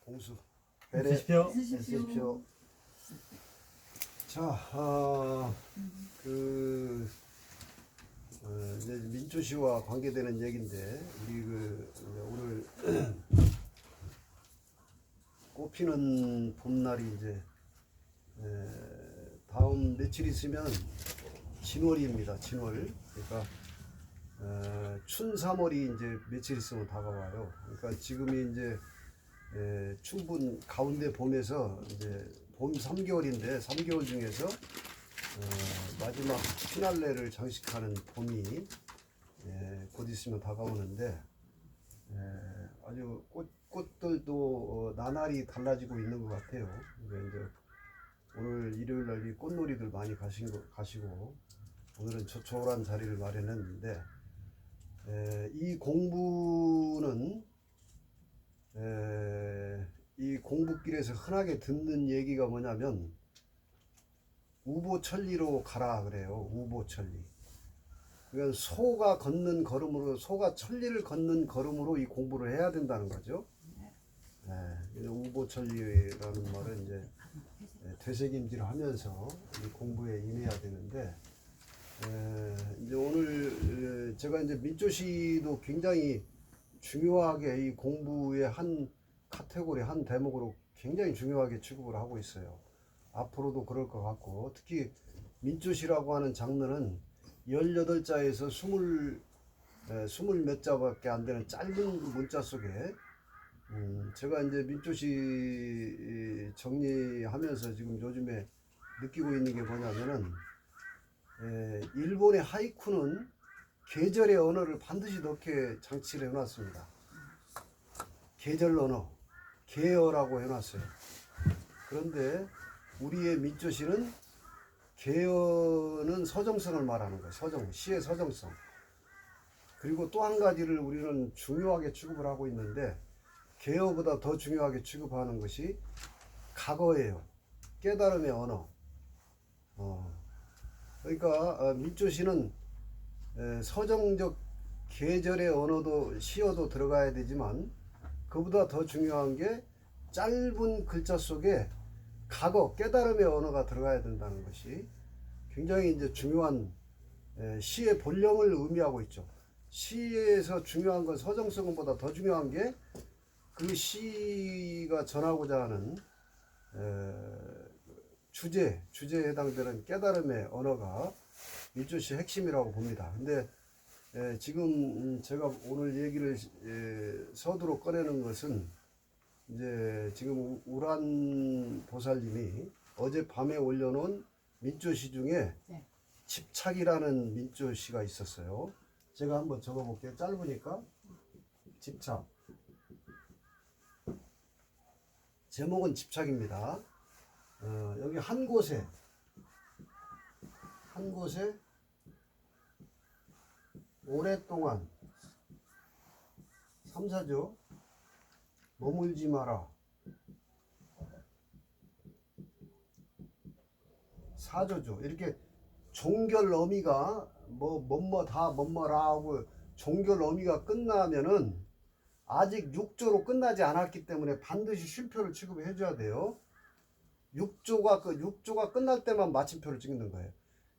공수 드십시오. 쓰십시오. 자, 이제 민초시와 관계되는 얘기인데 우리 오늘 꽃피는 봄날이 이제 다음 며칠 있으면 진월입니다. 진월. 그러니까 춘3월이 이제 며칠 있으면 다가와요. 그러니까 지금이 이제 충분 가운데 봄에서 이제 봄 3개월인데 3개월 중에서 마지막 피날레를 장식하는 봄이 곧 있으면 다가오는데 아주 꽃들도 나날이 달라지고 있는 것 같아요. 그러니까 이제 오늘 일요일 날 이 꽃놀이들 많이 가시고 오늘은 조촐한 자리를 마련했는데 이 공부는 이 공부길에서 흔하게 듣는 얘기가 뭐냐면 우보천리로 가라 그래요. 우보천리. 그러니까 소가 걷는 걸음으로, 소가 천리를 걷는 걸음으로 이 공부를 해야 된다는 거죠. 우보천리라는 말은 이제 되새김질하면서 이 공부에 임해야 되는데 이제 오늘 제가 이제 민초시도 굉장히 중요하게 이 공부의 한 카테고리, 한 대목으로 굉장히 중요하게 취급을 하고 있어요. 앞으로도 그럴 것 같고, 특히 민초시라고 하는 장르는 18자에서 20 몇 자밖에 안 되는 짧은 문자 속에 제가 이제 민초시 정리하면서 지금 요즘에 느끼고 있는 게 뭐냐면은 일본의 하이쿠는 계절의 언어를 반드시 넣게 장치를 해놨습니다. 계절 언어, 계어라고 해놨어요. 그런데 우리의 민초시는 계어는 서정성을 말하는 거예요. 시의 서정성. 그리고 또 한 가지를 우리는 중요하게 취급을 하고 있는데 계어보다 더 중요하게 취급하는 것이 각어예요. 깨달음의 언어. 그러니까 민초시는 서정적 계절의 언어도 시어도 들어가야 되지만 그보다 더 중요한 게 짧은 글자 속에 각어, 깨달음의 언어가 들어가야 된다는 것이 굉장히 이제 중요한 시의 본령을 의미하고 있죠. 시에서 중요한 건 서정성보다 더 중요한 게 그 시가 전하고자 하는 주제에 해당되는 깨달음의 언어가 민초시의 핵심이라고 봅니다. 근데 지금 제가 오늘 얘기를 서두로 꺼내는 것은 이제 지금 우란 보살님이 어젯밤에 올려놓은 민초시 중에 집착이라는 민초시가 있었어요. 제가 한번 적어볼게요. 짧으니까. 집착. 제목은 집착입니다. 여기 한 곳에 오랫동안 3, 4조 머물지 마라. 4조죠. 이렇게 종결 어미가 뭐뭐라 하고 종결 어미가 끝나면은 아직 6조로 끝나지 않았기 때문에 반드시 쉼표를 취급해 줘야 돼요. 6조가 끝날 때만 마침표를 찍는 거예요.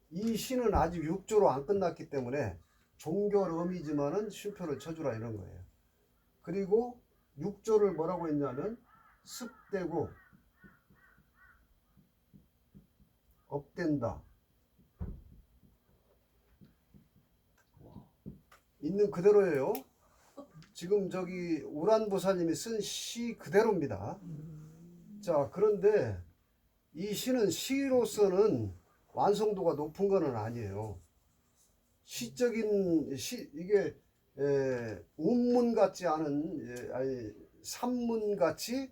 이 시는 아직 6조로 안 끝났기 때문에 종결 어미지만은 쉼표를 쳐주라 이런 거예요. 그리고 6조를 뭐라고 했냐면 습되고 업된다. 있는 그대로예요. 지금 저기 우란보살님이 쓴 시 그대로입니다. 자, 그런데 이 시는 시로서는 완성도가 높은 거는 아니에요. 이게 운문 같지 않은 산문 같이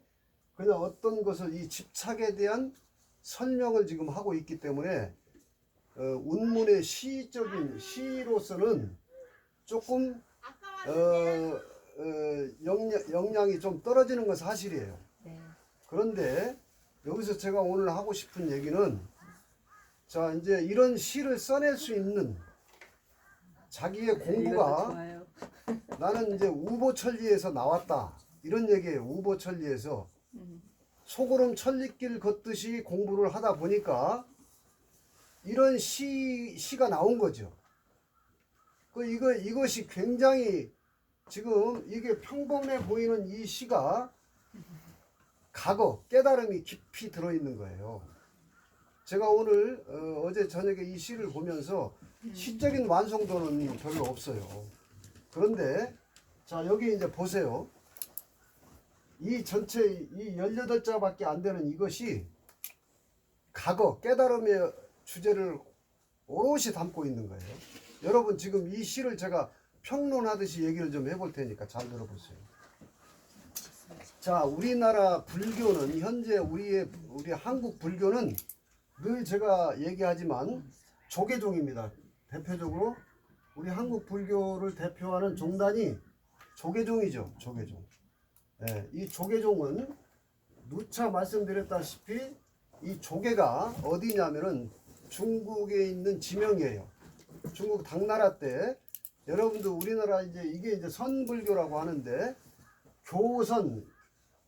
그냥 어떤 것을 이 집착에 대한 설명을 지금 하고 있기 때문에 운문의 시적인 시로서는 조금 역량이 좀 떨어지는 건 사실이에요. 그런데 여기서 제가 오늘 하고 싶은 얘기는 자 이제 이런 시를 써낼 수 있는 자기의 공부가 나는 이제 우보천리에서 나왔다 이런 얘기예요. 우보천리에서 소구름 천리길 걷듯이 공부를 하다 보니까 이런 시가 나온 거죠. 이것이 굉장히 지금 이게 평범해 보이는 이 시가 과거 깨달음이 깊이 들어있는 거예요. 제가 오늘 어제 저녁에 이 시를 보면서 시적인 완성도는 별로 없어요. 그런데 자 여기 이제 보세요. 이 전체 이 18자밖에 안 되는 이것이 과거 깨달음의 주제를 오롯이 담고 있는 거예요. 여러분 지금 이 시를 제가 평론하듯이 얘기를 좀 해볼 테니까 잘 들어보세요. 자, 우리나라 불교는 현재 우리 한국 불교는 늘 제가 얘기하지만 조계종입니다. 대표적으로 우리 한국 불교를 대표하는 종단이 조계종이죠. 조계종. 네, 이 조계종은 누차 말씀드렸다시피 이 조계가 어디냐면은 중국에 있는 지명이에요. 중국 당나라 때 여러분들 우리나라 이게 이제 선불교라고 하는데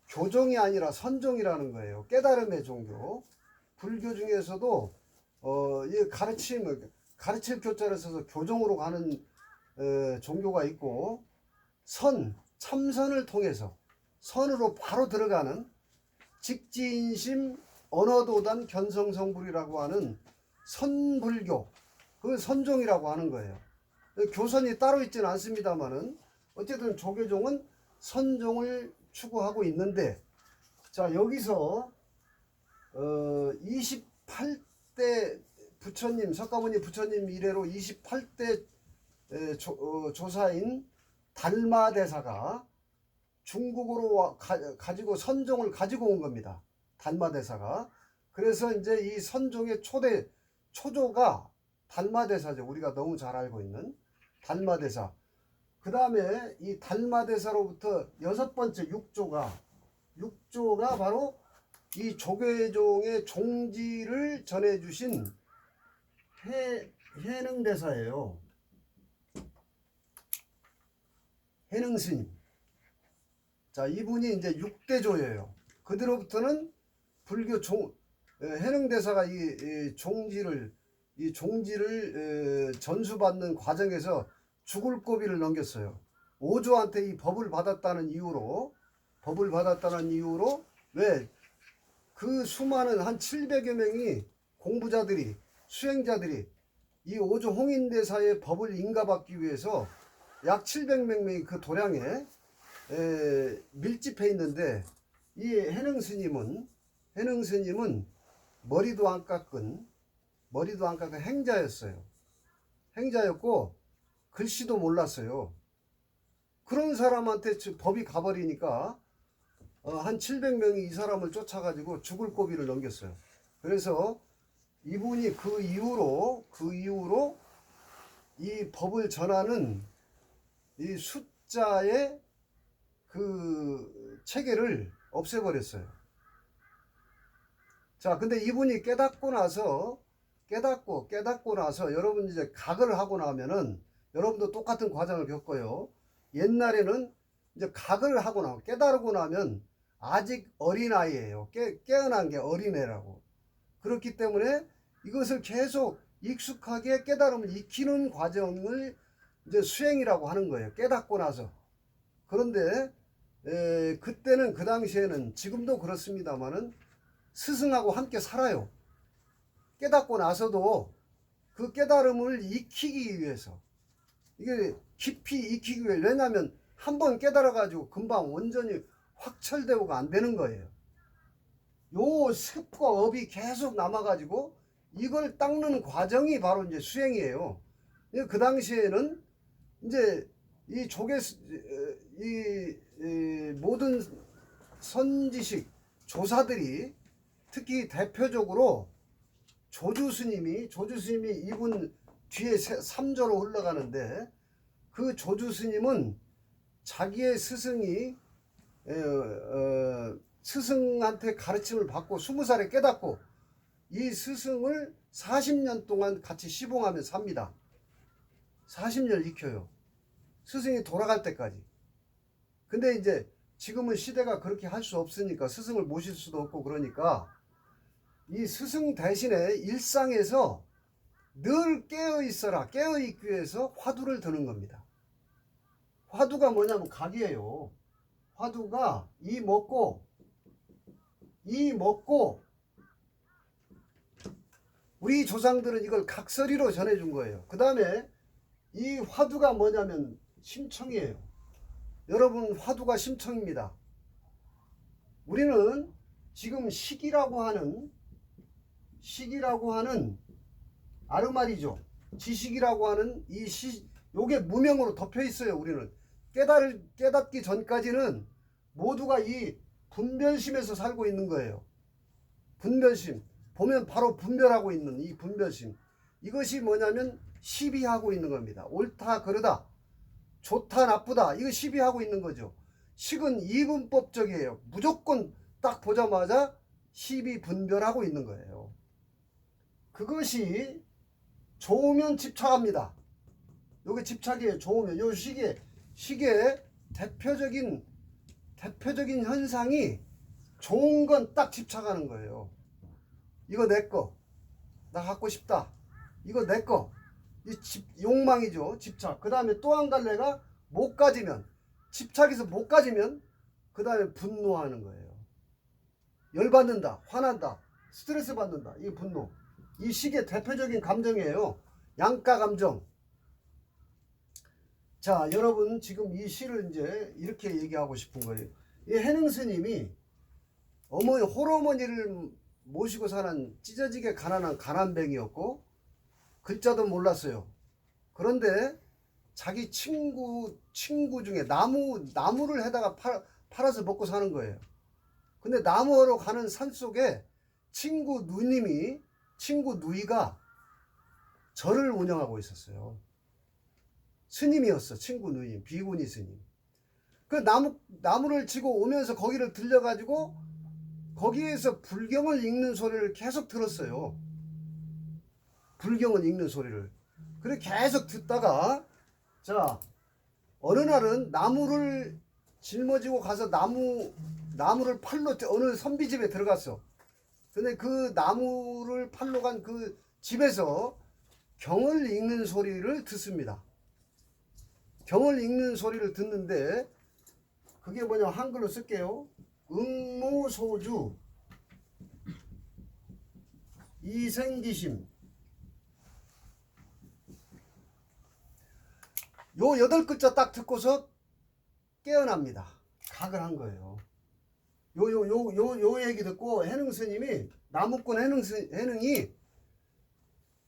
교종이 아니라 선종이라는 거예요. 깨달음의 종교. 불교 중에서도 이 가르칠 교자를 써서 교종으로 가는 종교가 있고 참선을 통해서 선으로 바로 들어가는 직지인심 언어도단 견성성불이라고 하는 선불교, 그 선종이라고 하는 거예요. 교선이 따로 있지는 않습니다만은 어쨌든 조계종은 선종을 추구하고 있는데, 자 여기서 28대 부처님, 석가모니 부처님 이래로 28대 조사인 달마대사가 중국으로 가지고 선종을 가지고 온 겁니다. 달마대사가. 그래서 이제 이 선종의 초조가 달마대사죠. 우리가 너무 잘 알고 있는 달마대사. 그 다음에 이 달마대사로부터 6번째 육조가 바로 이 조계종의 종지를 전해주신 해능대사예요. 해능스님. 자, 이분이 이제 6대조예요. 그들로부터는 불교 해능대사가 이 종지를 전수받는 과정에서 죽을 고비를 넘겼어요. 오조한테 이 법을 받았다는 이유로 왜 그 수많은 한 700여 명이 공부자들이 수행자들이 이 오조 홍인대사의 법을 인가받기 위해서 약 700명이 그 도량에 밀집해 있는데 이 해능스님은 머리도 안 깎은 행자였어요. 행자였고 글씨도 몰랐어요. 그런 사람한테 법이 가버리니까 한 700명이 이 사람을 쫓아가지고 죽을 고비를 넘겼어요. 그래서 이분이 그 이후로 이 법을 전하는 이 숫자의 그 체계를 없애버렸어요. 자, 근데 이분이 깨닫고 나서 여러분 이제 각을 하고 나면은 여러분도 똑같은 과정을 겪어요. 옛날에는 이제 각을 하고 나면 깨달고 나면 아직 어린아이예요. 깨어난 게 어린애라고. 그렇기 때문에 이것을 계속 익숙하게 깨달음을 익히는 과정을 이제 수행이라고 하는 거예요. 깨닫고 나서. 그런데 그때는 그 당시에는 지금도 그렇습니다만은 스승하고 함께 살아요. 깨닫고 나서도 그 깨달음을 익히기 위해서 이게 깊이 익히기 위해 왜냐하면 한번 깨달아 가지고 금방 온전히 확철대오가 안 되는 거예요. 요 습과 업이 계속 남아 가지고 이걸 닦는 과정이 바로 이제 수행이에요. 그 당시에는 이제 이 모든 선지식 조사들이 특히 대표적으로 조주스님이 이분 뒤에 3조로 흘러가는데 그 조주스님은 자기의 스승한테 가르침을 받고 20살에 깨닫고 이 스승을 40년 동안 같이 시봉하며 삽니다. 40년 익혀요. 스승이 돌아갈 때까지. 근데 이제 지금은 시대가 그렇게 할 수 없으니까 스승을 모실 수도 없고 그러니까 이 스승 대신에 일상에서 늘 깨어 있어라. 깨어 있기 위해서 화두를 드는 겁니다. 화두가 뭐냐면 각이에요. 화두가 이 먹고 우리 조상들은 이걸 각설이로 전해준 거예요. 그 다음에 이 화두가 뭐냐면 심청이에요. 여러분 화두가 심청입니다. 우리는 지금 식이라고 하는 아르마리죠. 지식이라고 하는 요게 무명으로 덮여 있어요. 우리는 깨닫기 전까지는 모두가 이 분별심에서 살고 있는 거예요. 분별심. 보면 바로 분별하고 있는 이 분별심. 이것이 뭐냐면 시비하고 있는 겁니다. 옳다 그르다, 좋다 나쁘다, 이거 시비하고 있는 거죠. 식은 이분법적이에요. 무조건 딱 보자마자 시비 분별하고 있는 거예요. 그것이 좋으면 집착합니다. 요게 집착이에요. 좋으면. 요 시기에 대표적인 현상이 좋은 건 딱 집착하는 거예요. 이거 내 거. 나 갖고 싶다. 이거 내 거. 욕망이죠. 집착. 그 다음에 또 한 갈래가 못 가지면, 집착해서 못 가지면 그 다음에 분노하는 거예요. 열받는다. 화난다. 스트레스 받는다. 이게 분노. 이 시기의 대표적인 감정이에요. 양가 감정. 자, 여러분 지금 이 시를 이제 이렇게 얘기하고 싶은 거예요. 이 해능 스님이 홀어머니를 모시고 사는 찢어지게 가난한 가난뱅이였고 글자도 몰랐어요. 그런데 자기 친구 중에 나무를 해다가 팔아서 먹고 사는 거예요. 근데 나무하러 가는 산 속에 친구 누이가 절을 운영하고 있었어요. 스님이었어. 친구 누이, 비구니 스님. 그 나무를 지고 오면서 거기를 들려가지고 거기에서 불경을 읽는 소리를 계속 들었어요. 불경을 읽는 소리를. 그래 계속 듣다가, 자, 어느 날은 나무를 짊어지고 가서 나무를 팔러 어느 선비집에 들어갔어. 근데 그 나무를 팔러 간 그 집에서 경을 읽는 소리를 듣습니다. 경을 읽는 소리를 듣는데 그게 뭐냐, 한글로 쓸게요. 응모소주 이생기심, 요 8글자 딱 듣고서 깨어납니다. 각을 한 거예요. 요 얘기 듣고 해능 스님이, 나무꾼 해능이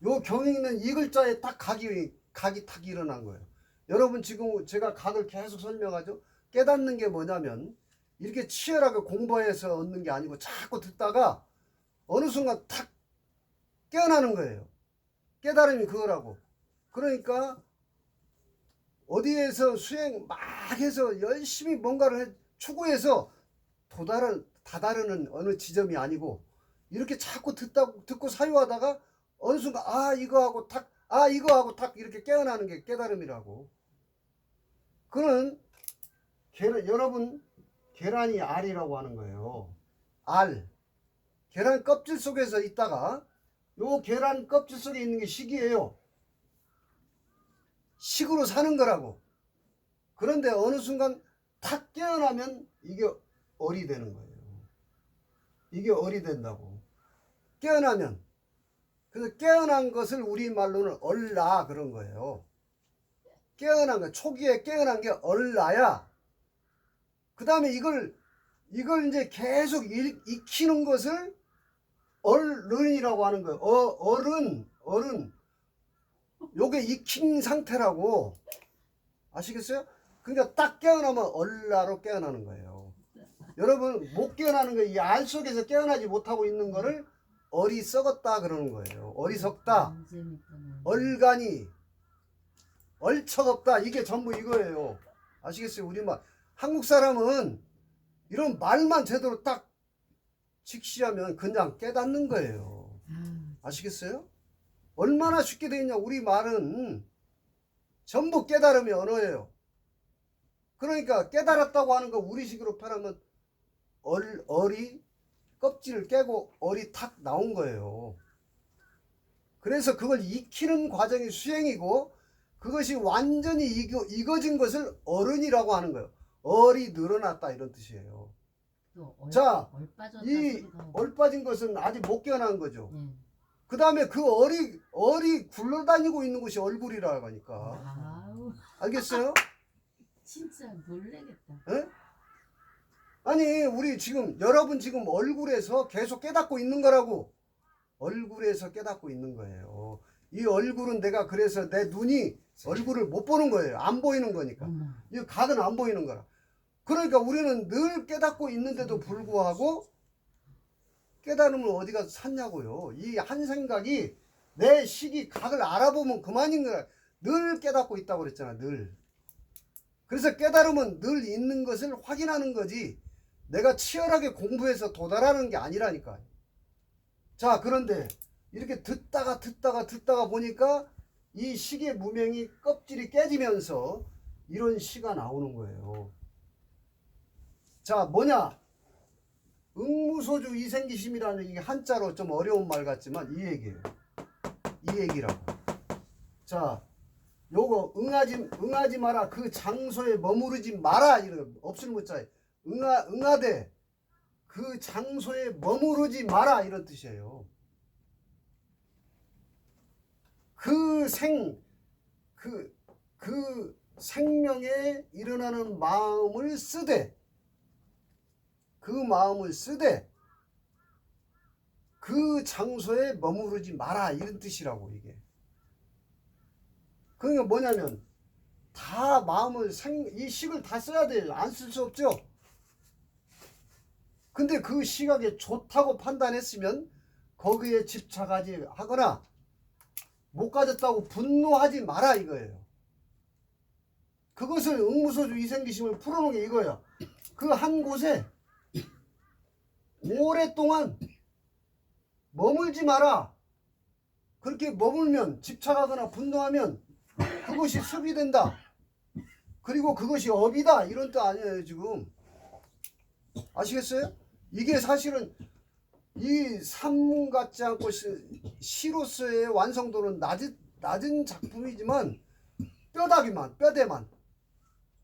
요 경 읽는 이 글자에 딱 각이 탁 일어난 거예요. 여러분 지금 제가 각을 계속 설명하죠. 깨닫는 게 뭐냐면 이렇게 치열하게 공부해서 얻는 게 아니고 자꾸 듣다가 어느 순간 탁 깨어나는 거예요. 깨달음이 그거라고. 그러니까 어디에서 수행 막 해서 열심히 뭔가를 추구해서 다다르는 어느 지점이 아니고 이렇게 자꾸 듣고 사유하다가 어느 순간 이거 하고 탁 이렇게 깨어나는 게 깨달음이라고. 그는 여러분 계란이 알이라고 하는 거예요. 알. 계란 껍질 속에서 있다가 요 계란 껍질 속에 있는 게 식이에요. 식으로 사는 거라고. 그런데 어느 순간 탁 깨어나면 이게 얼이 되는 거예요. 이게 얼이 된다고. 깨어나면. 그래서 깨어난 것을 우리말로는 얼라 그런 거예요. 깨어난 거, 초기에 깨어난 게 얼라야. 그 다음에 이걸 이제 계속 익히는 것을 얼른이라고 하는 거예요. 어른. 요게 익힌 상태라고. 아시겠어요? 그러니까 딱 깨어나면 얼라로 깨어나는 거예요. 여러분 못 깨어나는 거, 이 알 속에서 깨어나지 못하고 있는 거를 얼이 썩었다 그러는 거예요. 어리석다, 얼간이, 얼척없다, 이게 전부 이거예요. 아시겠어요? 우리말 한국 사람은 이런 말만 제대로 딱 직시하면 그냥 깨닫는 거예요. 아시겠어요? 얼마나 쉽게 되어 있냐. 우리 말은 전부 깨달음의 언어예요. 그러니까 깨달았다고 하는 거 우리식으로 표현하면 얼이 껍질을 깨고 얼이 탁 나온 거예요. 그래서 그걸 익히는 과정이 수행이고 그것이 완전히 익어진 것을 어른이라고 하는 거예요. 얼이 늘어났다 이런 뜻이에요. 자, 이 얼 빠진 것은 아직 못 깨어난 거죠. 그 다음에 그 얼이 굴러다니고 있는 것이 얼굴이라고 하니까. 아우, 알겠어요? 진짜 놀래겠다. 에? 아니 우리 지금 여러분 지금 얼굴에서 계속 깨닫고 있는 거라고. 얼굴에서 깨닫고 있는 거예요. 이 얼굴은 내가 그래서 내 눈이 얼굴을 못 보는 거예요. 안 보이는 거니까. 이 각은 안 보이는 거라. 그러니까 우리는 늘 깨닫고 있는데도 불구하고 깨달음을 어디가 샀냐고요. 이 한 생각이 내 시기 각을 알아보면 그만인 거야. 늘 깨닫고 있다고 그랬잖아. 늘. 그래서 깨달음은 늘 있는 것을 확인하는 거지 내가 치열하게 공부해서 도달하는 게 아니라니까. 자, 그런데 이렇게 듣다가 보니까 이 시계 무명이 껍질이 깨지면서 이런 시가 나오는 거예요. 자, 뭐냐? 응무소주 이생기심이라는 이게 한자로 좀 어려운 말 같지만 이 얘기예요. 이 얘기라고. 자, 요거 응하지 마라. 그 장소에 머무르지 마라. 이런 없을 무자에 응하되 그 장소에 머무르지 마라 이런 뜻이에요. 그 생명에 일어나는 마음을 쓰되 그 장소에 머무르지 마라 이런 뜻이라고 이게. 그러니까 뭐냐면 다 마음을 이 식을 다 써야 돼요. 안 쓸 수 없죠. 근데 그 시각에 좋다고 판단했으면 거기에 집착하지 하거나 못 가졌다고 분노하지 마라 이거예요. 그것을 응무소주 이생기심을 풀어놓은 게 이거야. 그 한 곳에 오랫동안 머물지 마라. 그렇게 머물면 집착하거나 분노하면 그것이 습이 된다. 그리고 그것이 업이다. 이런 뜻 아니에요 지금. 아시겠어요? 이게 사실은 이 산문 같지 않고 시로서의 완성도는 낮은 작품이지만 뼈대만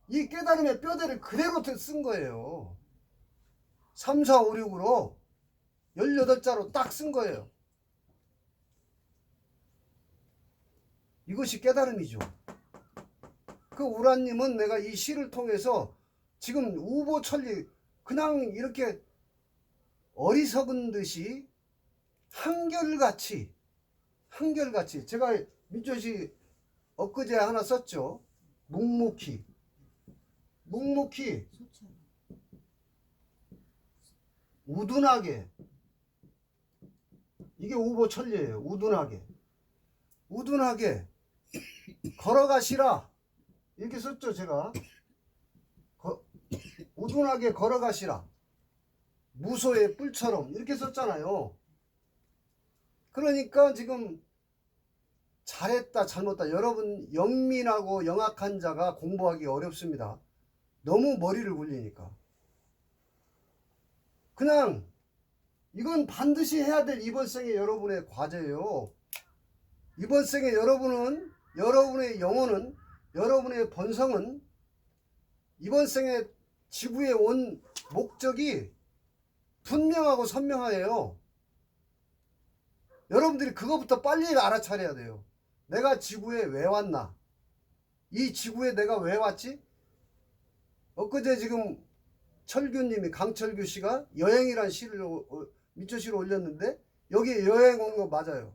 이 깨달음의 뼈대를 그대로 쓴 거예요. 3, 4, 5, 6으로 18자로 딱 쓴 거예요. 이것이 깨달음이죠. 그 우라님은 내가 이 시를 통해서 지금 우보천리 그냥 이렇게 어리석은 듯이 한결같이 제가 민초시 엊그제 하나 썼죠. 묵묵히 우둔하게 이게 우보천리예요. 우둔하게 걸어가시라 이렇게 썼죠. 제가 우둔하게 걸어가시라 무소의 뿔처럼 이렇게 썼잖아요. 그러니까 지금 잘했다 잘못했다 여러분 영민하고 영악한 자가 공부하기 어렵습니다. 너무 머리를 굴리니까. 그냥 이건 반드시 해야 될 이번 생의 여러분의 과제예요. 이번 생에 여러분의 영혼은 여러분의 본성은 이번 생에 지구에 온 목적이 분명하고 선명해요. 여러분들이 그거부터 빨리 알아차려야 돼요. 내가 지구에 왜 왔나? 이 지구에 내가 왜 왔지? 엊그제 지금 철규님이 강철규 씨가 여행이란 시를 민초시로 올렸는데 여기에 여행 온 거 맞아요.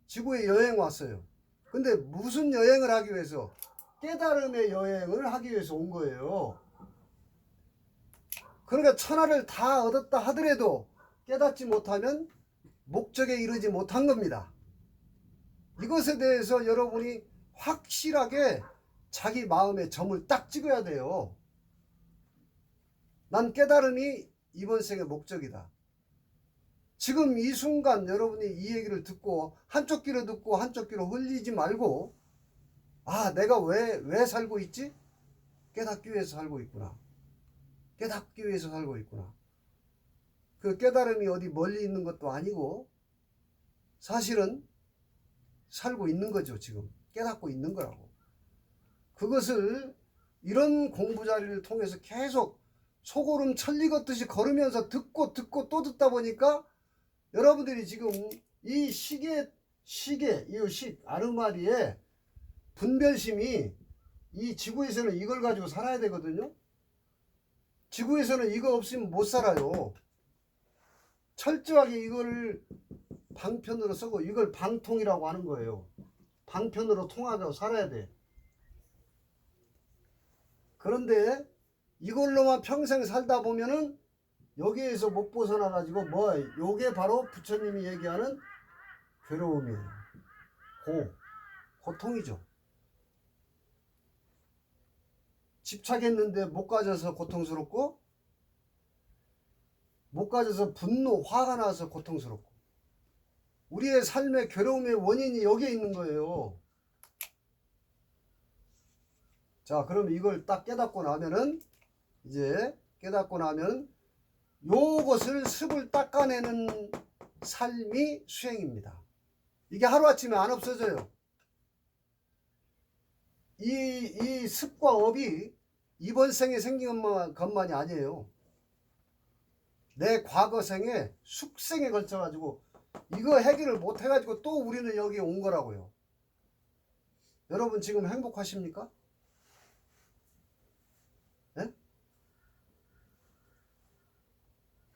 지구에 여행 왔어요. 근데 무슨 여행을 하기 위해서? 깨달음의 여행을 하기 위해서 온 거예요. 그러니까 천하를 다 얻었다 하더라도 깨닫지 못하면 목적에 이르지 못한 겁니다. 이것에 대해서 여러분이 확실하게 자기 마음에 점을 딱 찍어야 돼요. 난 깨달음이 이번 생의 목적이다. 지금 이 순간 여러분이 이 얘기를 듣고 한쪽 귀로 듣고 한쪽 귀로 흘리지 말고 아 내가 왜 살고 있지? 깨닫기 위해서 살고 있구나. 깨닫기 위해서 살고 있구나. 그 깨달음이 어디 멀리 있는 것도 아니고 사실은 살고 있는 거죠. 지금 깨닫고 있는 거라고. 그것을 이런 공부 자리를 통해서 계속 소고름 천리 걷듯이 걸으면서 듣고 또 듣다 보니까 여러분들이 지금 이 이 아르마리의 분별심이 이 지구에서는 이걸 가지고 살아야 되거든요. 지구에서는 이거 없으면 못 살아요. 철저하게 이걸 방편으로 쓰고 이걸 방통이라고 하는 거예요. 방편으로 통하고 살아야 돼. 그런데 이걸로만 평생 살다 보면은 여기에서 못 벗어나 가지고 요게 바로 부처님이 얘기하는 괴로움이에요. 고통이죠. 집착했는데 못 가져서 고통스럽고, 못 가져서 분노, 화가 나서 고통스럽고, 우리의 삶의 괴로움의 원인이 여기에 있는 거예요. 자, 그럼 이걸 딱 깨닫고 나면은, 이제 깨닫고 나면 요것을 습을 닦아내는 삶이 수행입니다. 이게 하루아침에 안 없어져요. 이 습과 업이 이번 생에 생긴 것만이 아니에요. 내 과거 생에 숙생에 걸쳐가지고 이거 해결을 못 해가지고 또 우리는 여기에 온 거라고요. 여러분 지금 행복하십니까? 네?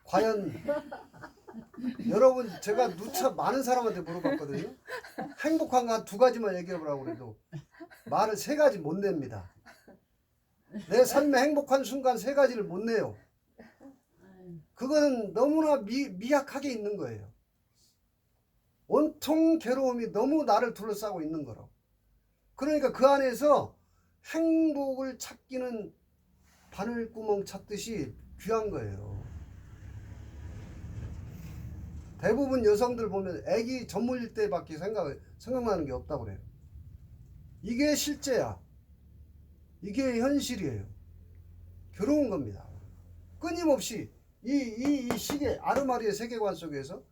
과연 여러분 제가 누차 많은 사람한테 물어봤거든요. 행복한 거 한 두 가지만 얘기해보라고 그래도 말을 세 가지 못 냅니다. 내 삶에 행복한 순간 세 가지를 못 내요. 그거는 너무나 미약하게 있는 거예요. 온통 괴로움이 너무 나를 둘러싸고 있는 거라고. 그러니까 그 안에서 행복을 찾기는 바늘구멍 찾듯이 귀한 거예요. 대부분 여성들 보면 애기 젖물릴 때밖에 생각나는 게 없다고 그래요. 이게 실제야. 이게 현실이에요. 괴로운 겁니다. 끊임없이 이 시계 아르마리의 세계관 속에서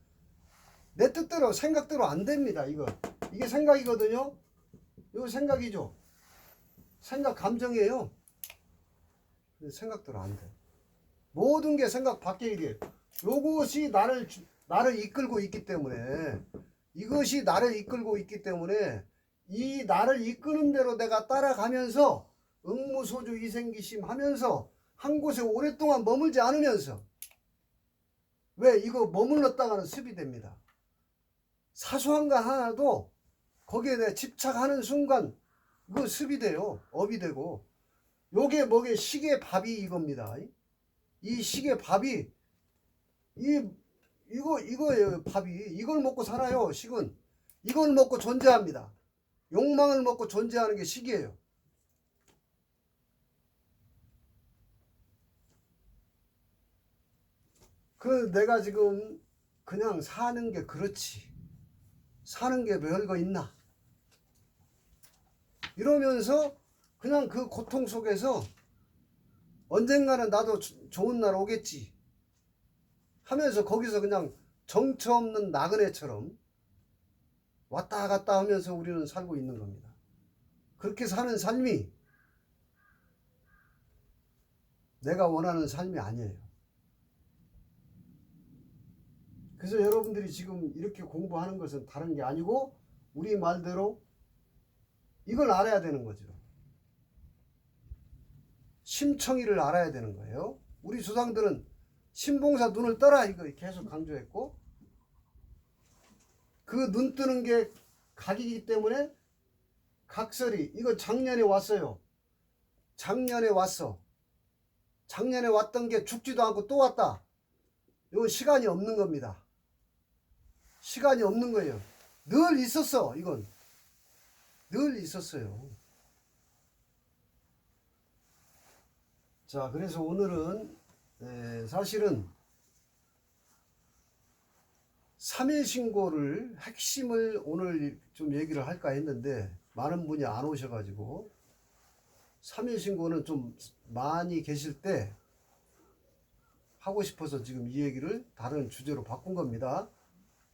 내 뜻대로 생각대로 안 됩니다. 이게 생각이거든요. 이거 생각이죠. 생각 감정이에요. 생각대로 안 돼. 모든 게 생각 밖의 일이에요. 요것이 나를 이끌고 있기 때문에, 이것이 나를 이끌고 있기 때문에 이 나를 이끄는 대로 내가 따라가면서 응무소주 이생기심 하면서 한 곳에 오랫동안 머물지 않으면서, 왜 이거 머물렀다가는 습이 됩니다. 사소한 거 하나도 거기에 대해 집착하는 순간 그거 습이 돼요. 업이 되고. 요게 뭐게 시계 밥이 이겁니다. 이 시계 밥이 이거예요. 밥이 이걸 먹고 살아요. 식은 이걸 먹고 존재합니다. 욕망을 먹고 존재하는 게 식이에요. 내가 지금 그냥 사는 게 그렇지, 사는 게 별거 있나 이러면서 그냥 그 고통 속에서 언젠가는 나도 좋은 날 오겠지 하면서 거기서 그냥 정처 없는 나그네처럼 왔다 갔다 하면서 우리는 살고 있는 겁니다. 그렇게 사는 삶이 내가 원하는 삶이 아니에요. 그래서 여러분들이 지금 이렇게 공부하는 것은 다른 게 아니고 우리 말대로 이걸 알아야 되는 거죠. 심청이를 알아야 되는 거예요. 우리 조상들은 신봉사 눈을 떠라 이거 계속 강조했고, 그 눈 뜨는 게 각이기 때문에 각설이 이거 작년에 왔어요. 작년에 왔어. 작년에 왔던 게 죽지도 않고 또 왔다. 이건 시간이 없는 겁니다. 시간이 없는 거예요. 늘 있었어. 이건 늘 있었어요. 자, 그래서 오늘은 사실은 3일 신고를 핵심을 오늘 좀 얘기를 할까 했는데 많은 분이 안 오셔가지고 3일신고는 좀 많이 계실 때 하고 싶어서 지금 이 얘기를 다른 주제로 바꾼 겁니다.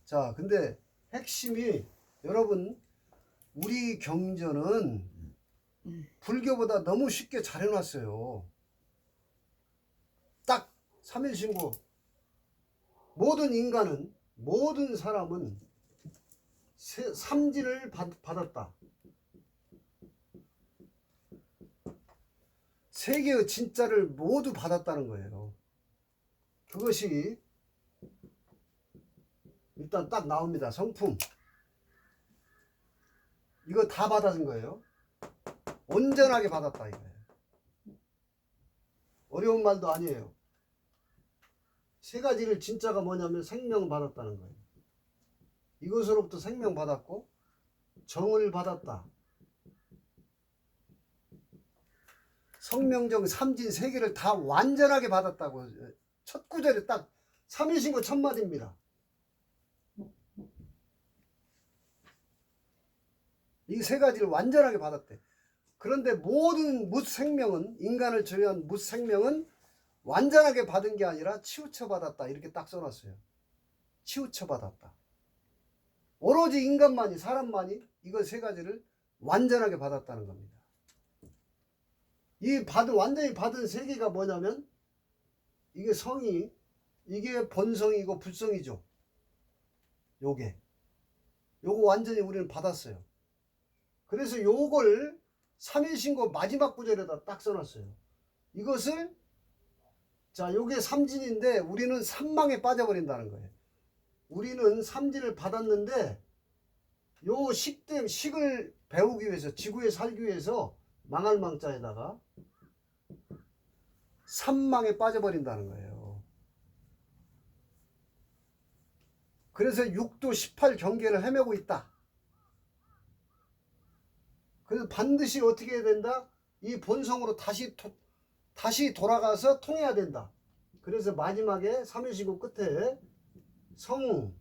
자, 근데 핵심이 여러분, 우리 경전은 불교보다 너무 쉽게 잘 해놨어요. 딱 3일신고. 모든 인간은, 모든 사람은 삼진을 받았다. 세계의 진짜를 모두 받았다는 거예요. 그것이 일단 딱 나옵니다. 성품. 이거 다 받아준 거예요. 온전하게 받았다 이거예요. 어려운 말도 아니에요. 세 가지를 진짜가 뭐냐면 생명 받았다는 거예요. 이것으로부터 생명 받았고 정을 받았다. 성명정 삼진 세 개를 다 완전하게 받았다고. 첫 구절에 딱 3일신고 첫 마디입니다. 이 세 가지를 완전하게 받았대. 그런데 모든 무생명은, 인간을 제외한 무생명은 완전하게 받은 게 아니라 치우쳐 받았다. 이렇게 딱 써놨어요. 치우쳐 받았다. 오로지 인간만이, 사람만이 이거 세 가지를 완전하게 받았다는 겁니다. 이 완전히 받은 세 개가 뭐냐면, 이게 성이, 이게 본성이고 불성이죠. 요거 완전히 우리는 받았어요. 그래서 요걸 3일신고 마지막 구절에다 딱 써놨어요. 이것을, 자, 요게 삼진인데 우리는 삼망에 빠져버린다는 거예요. 우리는 삼진을 받았는데 요 식을 배우기 위해서, 지구에 살기 위해서 망할 망자에다가 삼망에 빠져버린다는 거예요. 그래서 6도 18 경계를 헤매고 있다. 그래서 반드시 어떻게 해야 된다? 이 본성으로 다시 돌아가서 통해야 된다. 그래서 마지막에 3일신고 끝에 성,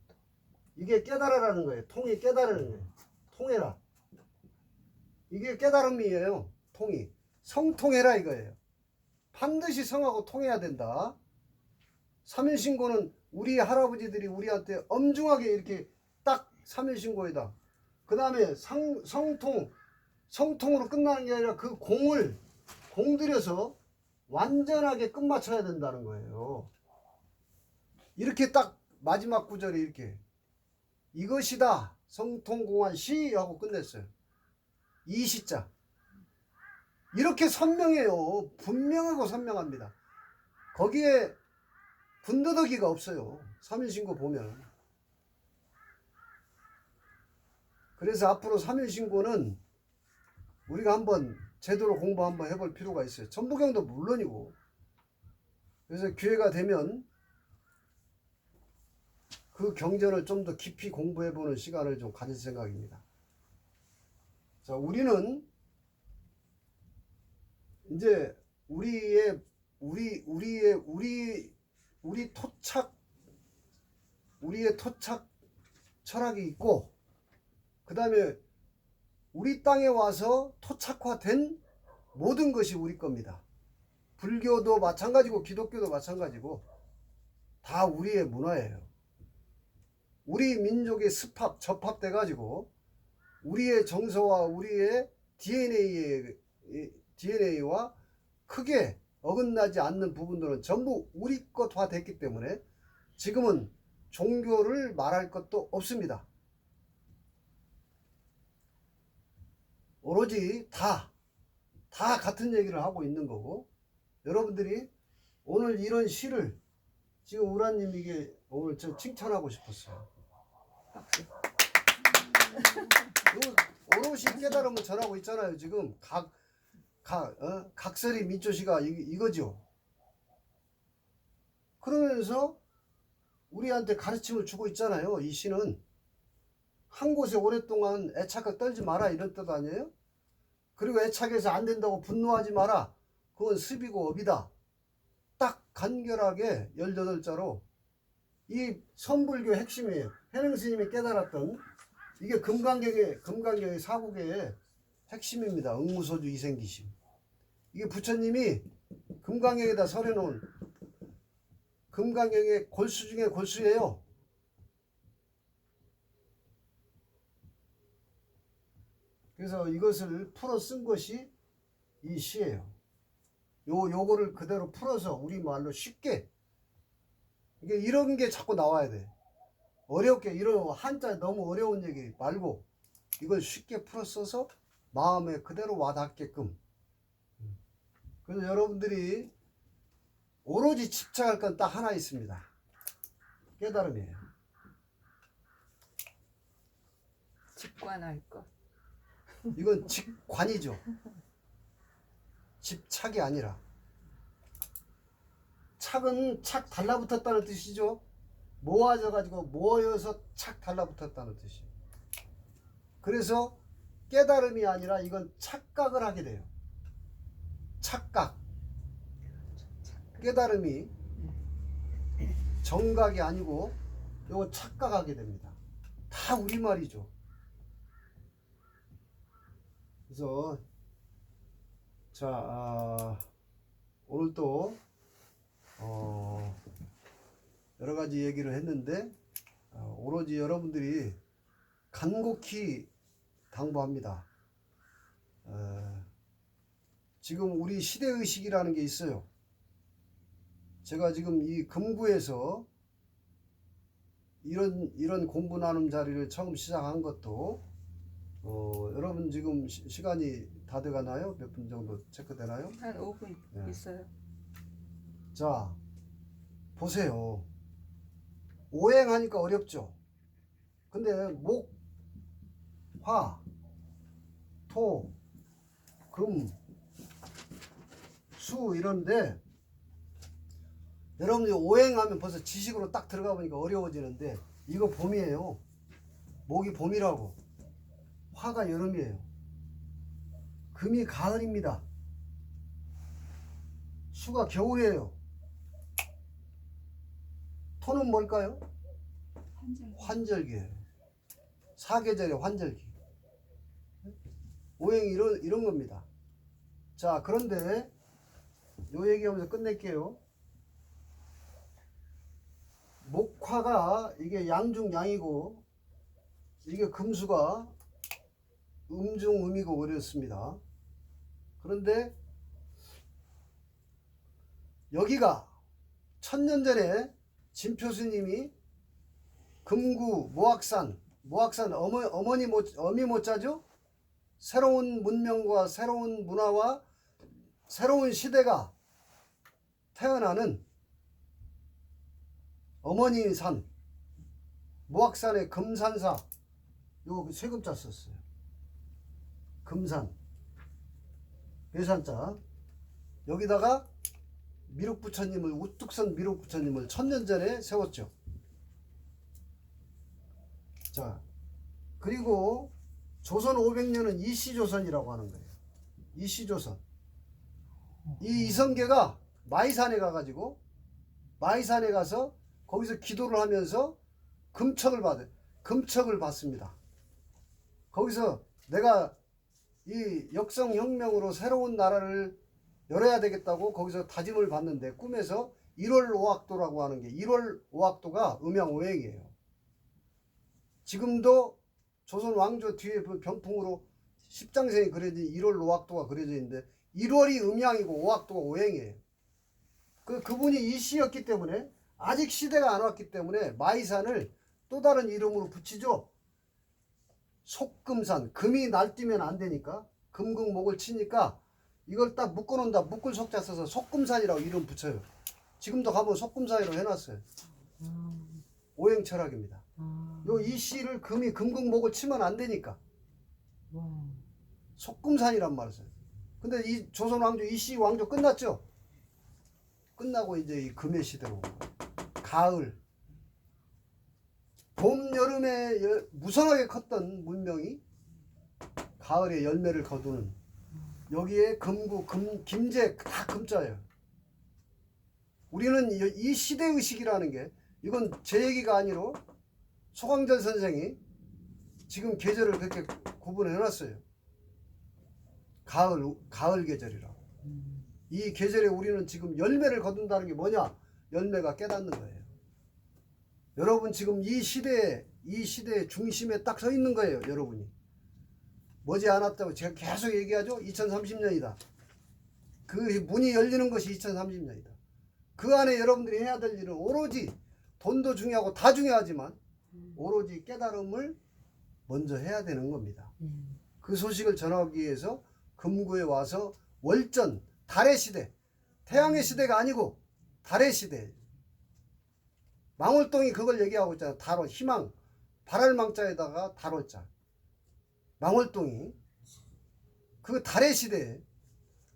이게 깨달으라는 거예요. 통이 깨달으는 거예요. 통해라. 이게 깨달음이에요. 통이. 성통해라 이거예요. 반드시 성하고 통해야 된다. 3일신고는 우리 할아버지들이 우리한테 엄중하게 이렇게 딱 3일신고에다. 그 다음에 성통으로 끝나는 게 아니라 그 공들여서 완전하게 끝마쳐야 된다는 거예요. 이렇게 딱 마지막 구절이 이렇게, 이것이다 성통공한 시 하고 끝냈어요. 이 시자. 이렇게 선명해요. 분명하고 선명합니다. 거기에 군더더기가 없어요. 3일신고 보면. 그래서 앞으로 3일신고는 우리가 한번 제대로 공부 한번 해볼 필요가 있어요. 천부경도 물론이고. 그래서 기회가 되면 그 경전을 좀 더 깊이 공부해보는 시간을 좀 가질 생각입니다. 자, 우리는 이제 우리 토착 철학이 있고, 그 다음에 우리 땅에 와서 토착화된 모든 것이 우리 겁니다. 불교도 마찬가지고 기독교도 마찬가지고 다 우리의 문화예요. 우리 민족의 접합돼 가지고 우리의 정서와 우리의 DNA와 크게 어긋나지 않는 부분들은 전부 우리 것화 됐기 때문에 지금은 종교를 말할 것도 없습니다. 오로지 다 같은 얘기를 하고 있는 거고, 여러분들이 오늘 이런 시를 지금 우라님 이게 오늘 저 칭찬하고 싶었어요. 오롯이 깨달음을 전하고 있잖아요. 지금 각설이 민초시가 이거죠. 그러면서 우리한테 가르침을 주고 있잖아요. 이 시는 한 곳에 오랫동안 애착을 떨지 마라 이런 뜻 아니에요? 그리고 애착해서 안 된다고 분노하지 마라. 그건 습이고 업이다. 딱 간결하게 18자로 이 선불교 핵심이에요. 해능스님이 깨달았던 이게 금강경의 사국의 핵심입니다. 응무소주 이생기심. 이게 부처님이 금강경에다 설해놓은 금강경의 골수 중에 골수예요. 그래서 이것을 풀어 쓴 것이 이 시예요. 요거를 그대로 풀어서 우리말로 쉽게, 이게 이런 게 자꾸 나와야 돼. 어렵게, 이런 한자 너무 어려운 얘기 말고 이걸 쉽게 풀어 써서 마음에 그대로 와닿게끔. 그래서 여러분들이 오로지 집착할 건 딱 하나 있습니다. 깨달음이에요. 직관할 것. 이건 직관이죠. 집착이 아니라. 착은 착 달라붙었다는 뜻이죠. 모아져 가지고 모여서 착 달라붙었다는 뜻이에요. 그래서 깨달음이 아니라 이건 착각을 하게 돼요. 착각. 깨달음이 정각이 아니고 이거 착각하게 됩니다. 다 우리말이죠. 그래서 자, 오늘 또 여러 가지 얘기를 했는데 오로지 여러분들이 간곡히 당부합니다. 지금 우리 시대의식이라는 게 있어요. 제가 지금 이 금구에서 이런 공부 나눔 자리를 처음 시작한 것도 여러분 지금 시간이 다 돼가나요? 몇 분 정도 체크되나요? 한 5분 네. 있어요. 자, 보세요. 오행하니까 어렵죠. 근데 목, 화, 토, 금, 수 이런데 여러분들이 오행하면 벌써 지식으로 딱 들어가 보니까 어려워지는데 이거 봄이에요. 목이 봄이라고. 화가 여름이에요. 금이 가을입니다. 수가 겨울이에요. 토는 뭘까요? 환절기예요. 사계절의 환절기. 오행이 이런 겁니다. 자, 그런데 요 얘기하면서 끝낼게요. 목화가 이게 양중양이고 이게 금수가 음중음이고 어렵습니다. 그런데 여기가 천년 전에 진표스님이 금구 모악산 어미 모자죠? 새로운 문명과 새로운 문화와 새로운 시대가 태어나는 어머니 산 모악산의 금산사 요 세 글자 썼어요. 금산 괴산자 여기다가 미륵부처님을 우뚝선 미륵부처님을 천년 전에 세웠죠. 자, 그리고 조선 500년은 이시조선이라고 하는 거예요. 이시조선. 이 이성계가 마이산에 가가지고 마이산에 가서 거기서 기도를 하면서 금척을 받습니다. 거기서 내가 이 역성혁명으로 새로운 나라를 열어야 되겠다고 거기서 다짐을 받는데 꿈에서 1월 오학도라고 하는 게 1월 오학도가 음양오행이에요. 지금도 조선 왕조 뒤에 병풍으로 십장생이 그려진 1월 오학도가 그려져 있는데 1월이 음양이고 오학도가 오행이에요. 그분이 이시였기 때문에 아직 시대가 안 왔기 때문에 마이산을 또 다른 이름으로 붙이죠. 속금산. 금이 날뛰면 안 되니까 금극목을 치니까 이걸 딱 묶어놓는다. 묶을 속자 써서 속금산이라고 이름 붙여요. 지금도 가면 속금산이라고 해놨어요. 오행 철학입니다. 요 이씨를 금이 금극목을 치면 안 되니까 속금산이란 말을 써요. 근데 이 조선 왕조 이씨 왕조 끝났죠. 끝나고 이제 이 금의 시대로 가을 봄 여름에 무성하게 컸던 문명이 가을에 열매를 거두는 여기에 금구 김제 다 금자예요. 우리는 이 시대의식이라는 게 이건 제 얘기가 아니로 소강전 선생이 지금 계절을 그렇게 구분해 놨어요. 가을 계절이라고. 이 계절에 우리는 지금 열매를 거둔다는 게 뭐냐? 열매가 깨닫는 거예요. 여러분 지금 이 시대의 중심에 딱 서 있는 거예요. 여러분이. 머지않았다고 제가 계속 얘기하죠. 2030년이다. 그 문이 열리는 것이 2030년이다. 그 안에 여러분들이 해야 될 일은 오로지 돈도 중요하고 다 중요하지만 오로지 깨달음을 먼저 해야 되는 겁니다. 그 소식을 전하기 위해서 금구에 와서 월전, 달의 시대, 태양의 시대가 아니고 달의 시대. 망월동이 그걸 얘기하고 있잖아요. 달월, 희망, 발알망자에다가 달월자. 망월동이 그 달의 시대에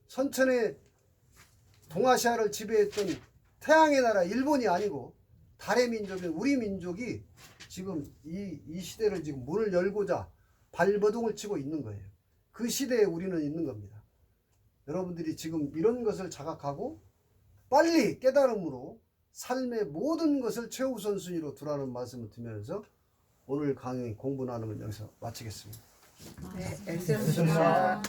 선천의 동아시아를 지배했던 태양의 나라 일본이 아니고 달의 민족인 우리 민족이 지금 이 시대를 지금 문을 열고자 발버둥을 치고 있는 거예요. 그 시대에 우리는 있는 겁니다. 여러분들이 지금 이런 것을 자각하고 빨리 깨달음으로 삶의 모든 것을 최우선순위로 두라는 말씀을 드리면서 오늘 강의 공부 나눔은 여기서 마치겠습니다. 네, 엑셀런트입니다.